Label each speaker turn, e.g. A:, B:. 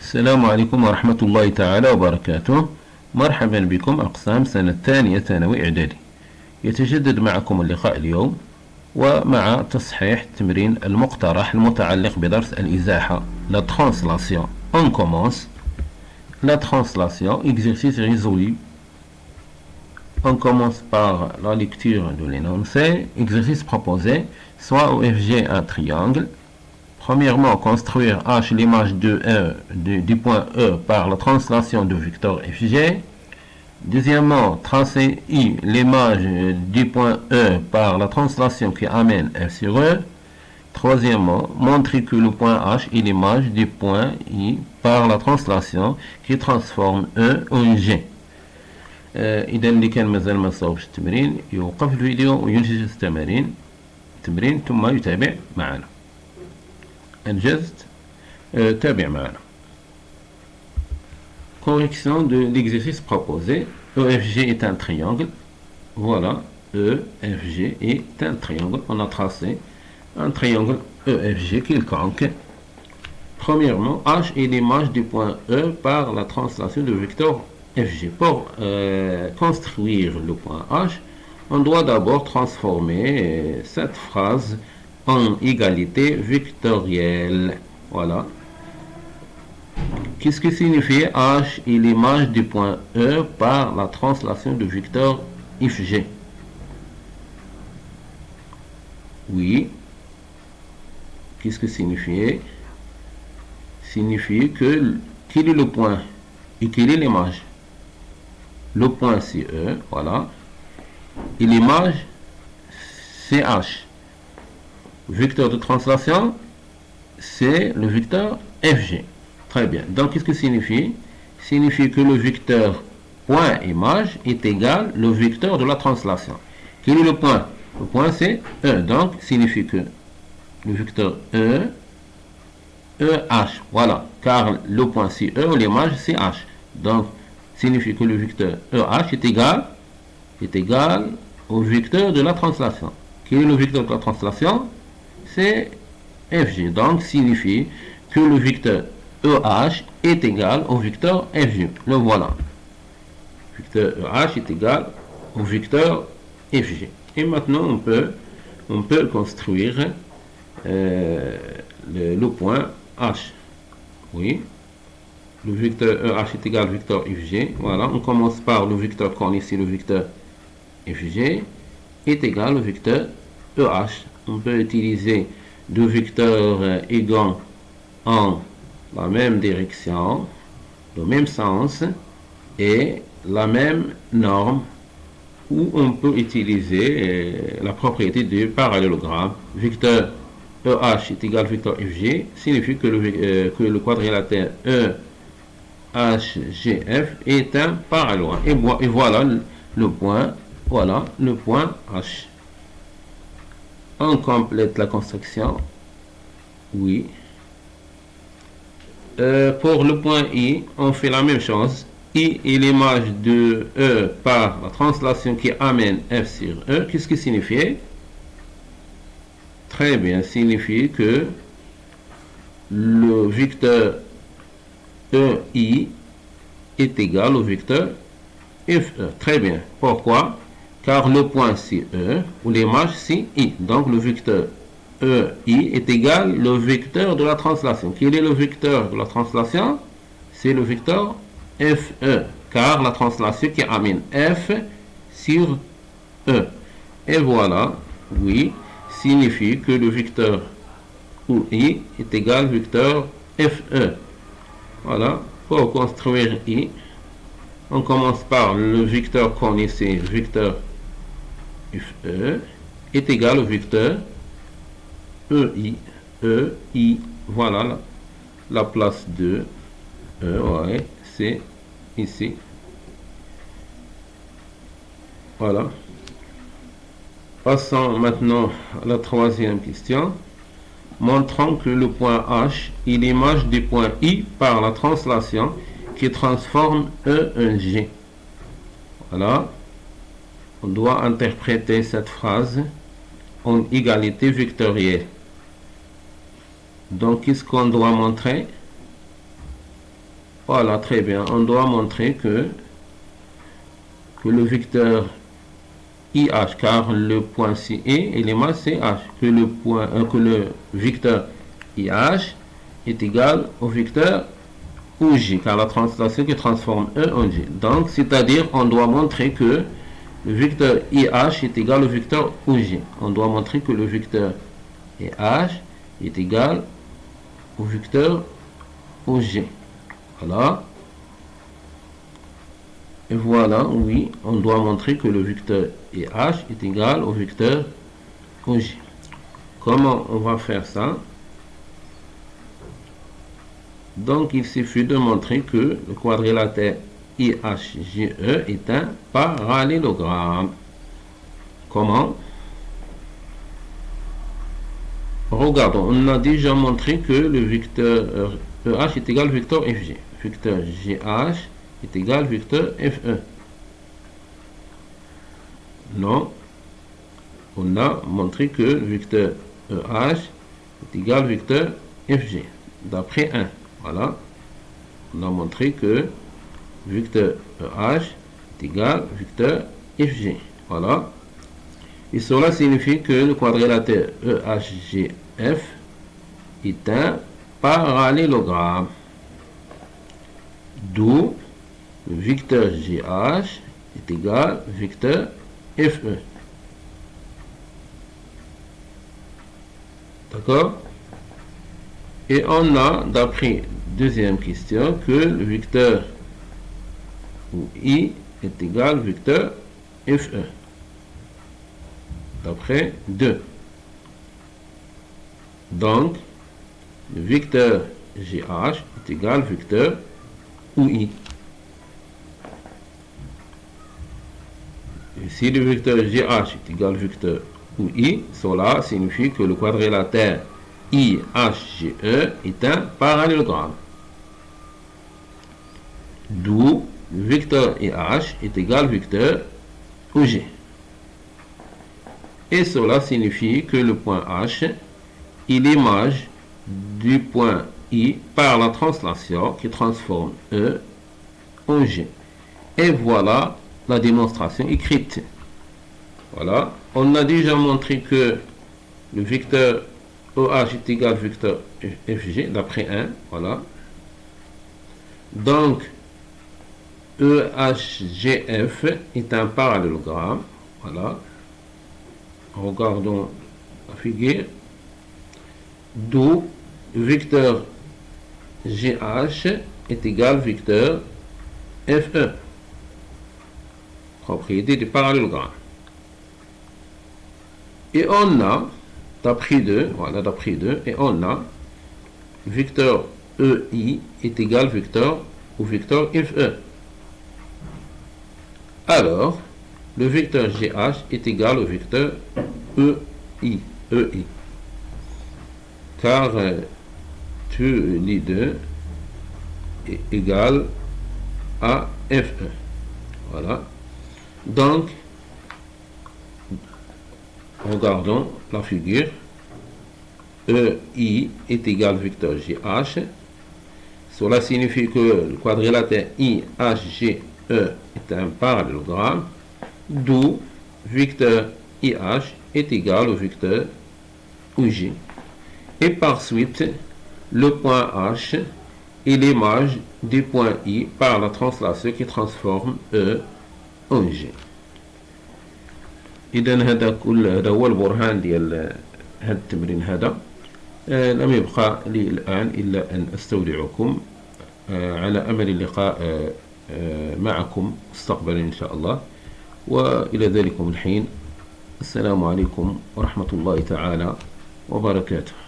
A: السلام عليكم ورحمة الله تعالى وبركاته. مرحبا بكم أقسام سنة الثانية ثانوي إعدادي. يتجدد معكم اللقاء اليوم ومع تصحيح التمرين المقترح المتعلق بدرس الإزاحة. La translation. On commence. La translation, exercice résolu. On commence par la lecture de l'énoncé. Exercice proposé. Soit au FG un triangle. Premièrement, construire H l'image de E du point E par la translation de vecteur FG. Deuxièmement, tracer I l'image du point E par la translation qui amène F sur E. Troisièmement, montrer que le point H est l'image du point I par la translation qui transforme E en G. إذا اللي كان مازال ما صوبش التمرين يوقف الفيديو وينجز التمرين ثم يتابع معنا. أنجزت تابع معنا. Correction de l'exercice proposé. EFG est un triangle. Voilà, EFG est un triangle. On a tracé un triangle EFG quelconque. Premièrement, H est l'image du point E par la translation du vecteur FG. Pour construire le point H, on doit d'abord transformer cette phrase en égalité vectorielle. Voilà. Qu'est-ce que signifie H est l'image du point E par la translation du vecteur FG? Oui. Qu'est-ce que signifie? Signifie que quel est le point et quelle est l'image? Le point c'est E, voilà. Et l'image c'est H. Vecteur de translation, c'est le vecteur FG. Très bien. Donc, qu'est-ce que signifie? Signifie que le vecteur point image est égal au vecteur de la translation. Quel est le point? Le point, c'est E. Donc, signifie que le vecteur E, EH. Voilà. Car le point, c'est E, l'image, c'est H. Donc, signifie que le vecteur EH est égal au vecteur de la translation. Quel est le vecteur de la translation? C'est FG. Donc, signifie que le vecteur EH est égal au vecteur FG. Le voilà. Vecteur EH est égal au vecteur FG. Et maintenant, on peut construire le point H. Oui. Le vecteur EH est égal au vecteur FG. Voilà. On commence par le vecteur qu'on ici, le vecteur FG est égal au vecteur EH. On peut utiliser deux vecteurs égaux en la même direction, le même sens et la même norme, ou on peut utiliser la propriété du parallélogramme. Vecteur EH est égal au vecteur FG signifie que le quadrilatère EHGF est un parallélogramme. Et voilà le point H. On complète la construction. Oui. Pour le point I, on fait la même chose. I est l'image de E par la translation qui amène F sur E. Qu'est-ce que signifie? Très bien, signifie que le vecteur EI est égal au vecteur FE. Très bien. Pourquoi? Car le point c'est E, ou l'image c'est I. Donc le vecteur EI est égal au vecteur de la translation. Quel est le vecteur de la translation? C'est le vecteur FE, car la translation qui amène F sur E. Et voilà, oui, signifie que le vecteur UI est égal au vecteur FE. Voilà, pour construire I, on commence par le vecteur qu'on ici, vecteur FE, est égal au vecteur EI, voilà la place de E, ouais, c'est ici. Voilà. Passons maintenant à la troisième question. Montrons que le point H est l'image du point I par la translation qui transforme E en G. Voilà. On doit interpréter cette phrase en égalité vectorielle. Donc, qu'est-ce qu'on doit montrer? Voilà, très bien. On doit montrer que le vecteur IH, car le point C est et l'image c'est H, que le vecteur IH est égal au vecteur OG, car la translation qui transforme E en G. Donc, c'est-à-dire, on doit montrer que le vecteur IH est égal au vecteur OG. On doit montrer que le vecteur IH est égal au vecteur OG. Voilà. Et voilà, oui, on doit montrer que le vecteur IH est égal au vecteur OG. Comment on va faire ça? Donc, il suffit de montrer que le quadrilatère IHGE est un parallélogramme. Comment? Regardons, on a déjà montré que le vecteur EH est égal au vecteur FG. Vecteur GH est égal au vecteur FE. Non, on a montré que le vecteur EH est égal au vecteur FG, d'après 1. Voilà, on a montré que vecteur EH est égal au vecteur FG. Voilà. Et cela signifie que le quadrilatère EHGF est un parallélogramme. D'où le vecteur GH est égal au vecteur FE. D'accord? Et on a, d'après deuxième question, que le vecteur I est égal au vecteur FE. D'après 2. Donc, le vecteur GH est égal au vecteur UI. Et si le vecteur GH est égal au vecteur UI, cela signifie que le quadrilatère IHGE est un parallélogramme. D'où le vecteur IH est égal au vecteur OG. Et cela signifie que le point H est l'image du point I par la translation qui transforme E en G. Et voilà la démonstration écrite. Voilà. On a déjà montré que le vecteur OH est égal au vecteur FG d'après 1. Voilà. Donc, EHGF est un parallélogramme. Voilà. Regardons la figure. D'où le vecteur GH est égal au vecteur FE. Propriété du parallélogramme. Et on a, d'après 2, voilà, d'après 2, et on a vecteur EI est égal au vecteur FE. Alors, le vecteur GH est égal au vecteur EI. Car tous les deux est égal à FE. Voilà. Donc, regardons la figure. EI est égal au vecteur GH. Cela signifie que le quadrilatère IHGE est un parallélogramme, d'où vecteur IH est égal au vecteur OG. Et par suite, le point H est l'image du point I par la translation qui transforme E en G. إذن هذا هو البرهان ديال هذا التمرين هذا. لم يبقى لي الآن إلا أن أستودعكم على أمل اللقاء معكم مستقبلا إن شاء الله. وإلى ذلكم الحين السلام عليكم ورحمة الله تعالى وبركاته.